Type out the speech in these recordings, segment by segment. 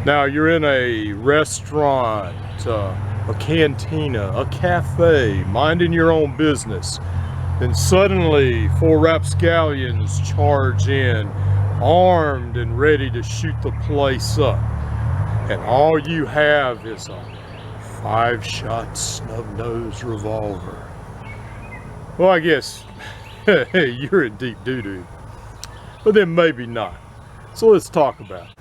Now you're in a restaurant, a cantina, a cafe, minding your own business. Then suddenly 4 rapscallions charge in, armed and ready to shoot the place up. And all you have is a 5-shot snub-nosed revolver. Well, I guess you're in deep doo-doo, but then maybe not. So let's talk about it.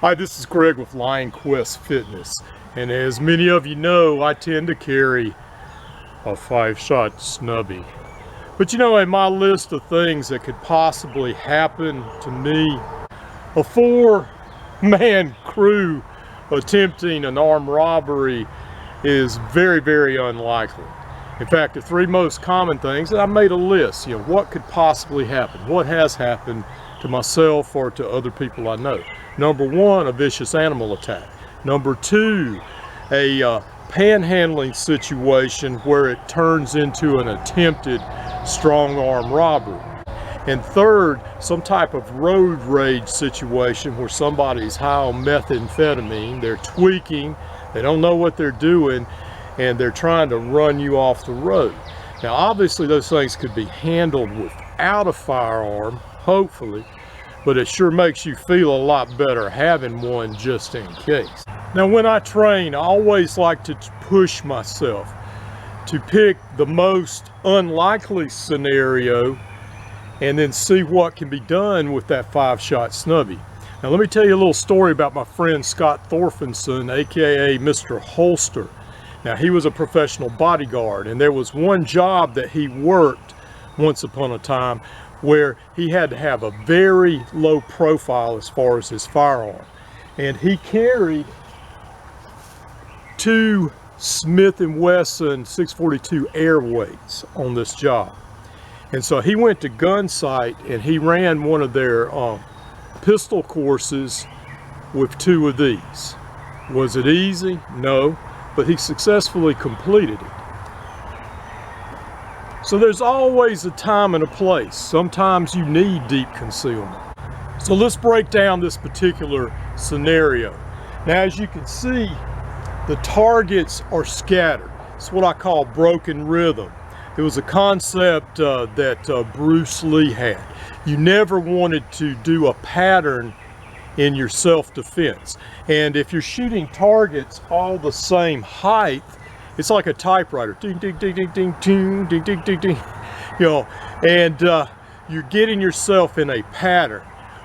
Hi, this is Greg with Lionquestfitness, and as many of you know, I tend to carry a 5-shot snubby. But you know, in my list of things that could possibly happen to me, a 4-man crew attempting an armed robbery is very, very unlikely. In fact, the 3 most common things, and I made a list, you know, what could possibly happen? What has happened to myself or to other people I know? Number 1, a vicious animal attack. Number 2, a panhandling situation where it turns into an attempted strong arm robbery. And 3rd, some type of road rage situation where somebody's high on methamphetamine, they're tweaking, they don't know what they're doing, and they're trying to run you off the road. Now obviously those things could be handled without a firearm, hopefully, but it sure makes you feel a lot better having one just in case. Now when I train, I always like to push myself to pick the most unlikely scenario and then see what can be done with that 5-shot snubby. Now let me tell you a little story about my friend Scott Thorfinson, aka Mr. Holster. Now he was a professional bodyguard, and there was one job that he worked once upon a time where he had to have a very low profile as far as his firearm. And he carried 2 Smith & Wesson 642 airweights on this job. And so he went to gun sight and he ran one of their pistol courses with 2 of these. Was it easy? No, but he successfully completed it. So there's always a time and a place. Sometimes you need deep concealment. So let's break down this particular scenario. Now as you can see, the targets are scattered. It's what I call broken rhythm. It was a concept that Bruce Lee had. You never wanted to do a pattern in your self-defense. And if you're shooting targets all the same height, it's like a typewriter. Ding, ding, ding, ding, ding, ding, ding, ding, ding, ding. You know, and you're getting yourself in a pattern.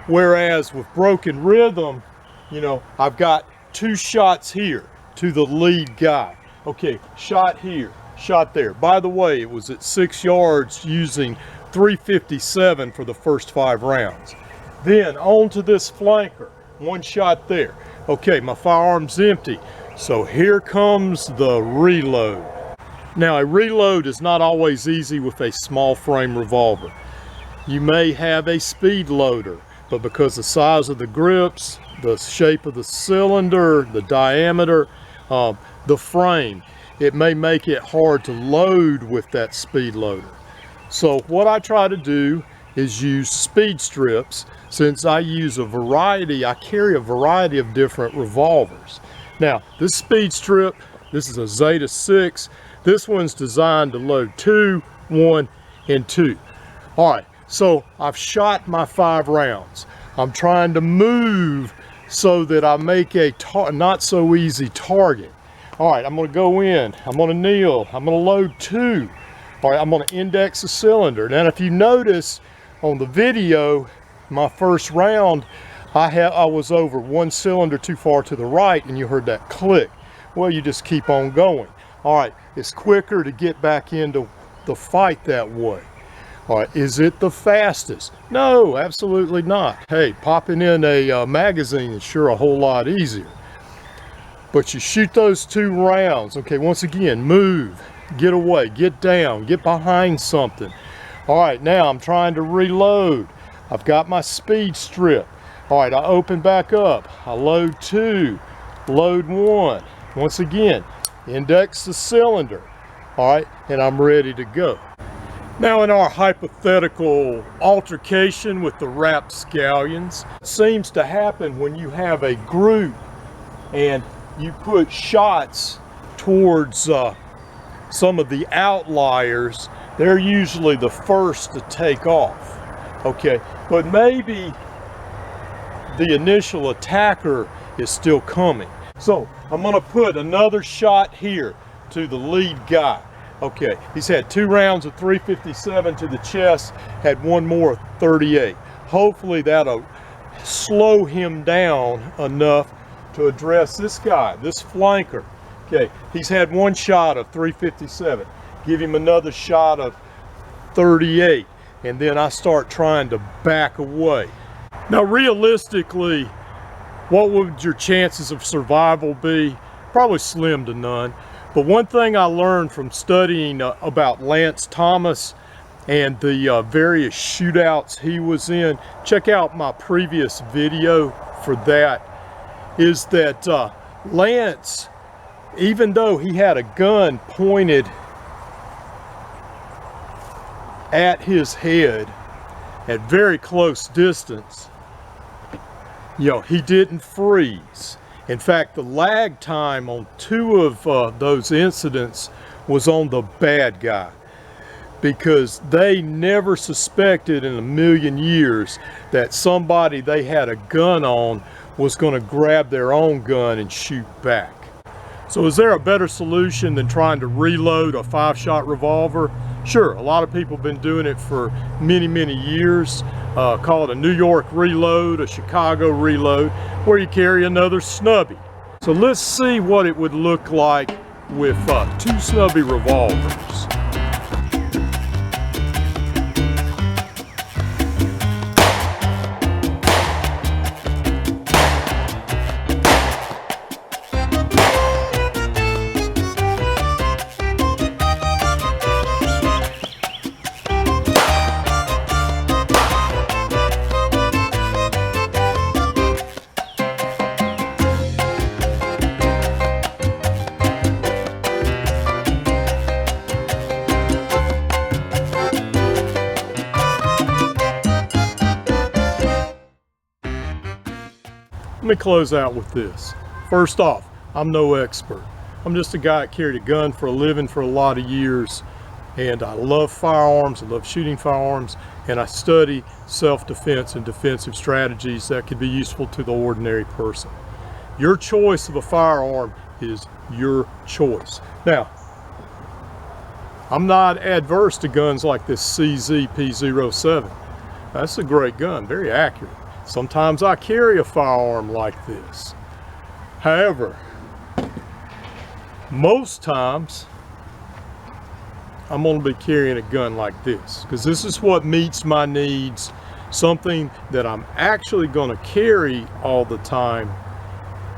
Whereas with broken rhythm, you know, I've got 2 shots here to the lead guy. Okay, shot here, shot there. By the way, it was at 6 yards using .357 for the first 5 rounds. Then on to this flanker, 1 shot there. Okay, my firearm's empty. So here comes the reload. Now a reload is not always easy with a small frame revolver. You may have a speed loader, but because the size of the grips, the shape of the cylinder, the diameter, the frame, it may make it hard to load with that speed loader. So what I try to do is use speed strips. Since I use a variety, I carry a variety of different revolvers. Now this speed strip, this is a Zeta 6. This one's designed to load 2, 1, and 2. All right, so I've shot my 5 rounds. I'm trying to move so that I make a not so easy target. All right, I'm gonna go in, I'm gonna kneel, I'm gonna load 2. All right, I'm gonna index the cylinder. Now if you notice on the video, my first round, I was over 1 cylinder too far to the right, and you heard that click. Well, you just keep on going. All right, it's quicker to get back into the fight that way. All right, is it the fastest? No, absolutely not. Hey, popping in a magazine is sure a whole lot easier. But you shoot those 2 rounds. Okay, once again, move, get away, get down, get behind something. All right, now I'm trying to reload. I've got my speed strip. All right, I open back up. I load 2, load 1. Once again, index the cylinder. All right, and I'm ready to go. Now in our hypothetical altercation with the rapscallions, it seems to happen when you have a group and you put shots towards some of the outliers, they're usually the first to take off. Okay, but maybe the initial attacker is still coming. So I'm gonna put another shot here to the lead guy. Okay, he's had 2 rounds of 357 to the chest, had 1 more of 38. Hopefully that'll slow him down enough to address this guy, this flanker. Okay, he's had 1 shot of 357. Give him another shot of 38, and then I start trying to back away. Now realistically, what would your chances of survival be? Probably slim to none. But one thing I learned from studying about Lance Thomas and the various shootouts he was in, check out my previous video for that, is that Lance, even though he had a gun pointed at his head at very close distance, he didn't freeze. In fact, the lag time on 2 of those incidents was on the bad guy, because they never suspected in a million years that somebody they had a gun on was going to grab their own gun and shoot back. So is there a better solution than trying to reload a 5-shot revolver? Sure, a lot of people have been doing it for many, many years. Call it a New York reload, a Chicago reload, where you carry another snubby. So let's see what it would look like with 2 snubby revolvers. Let me close out with this. First off, I'm no expert. I'm just a guy that carried a gun for a living for a lot of years, and I love firearms, I love shooting firearms, and I study self-defense and defensive strategies that could be useful to the ordinary person. Your choice of a firearm is your choice. Now, I'm not adverse to guns like this CZ P07. That's a great gun, very accurate. Sometimes I carry a firearm like this. However, most times I'm going to be carrying a gun like this, because this is what meets my needs, something that I'm actually going to carry all the time,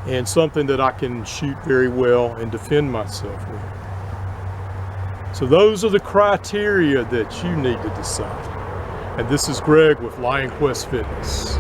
and something that I can shoot very well and defend myself with. So those are the criteria that you need to decide. And this is Greg with Lionquestfitness.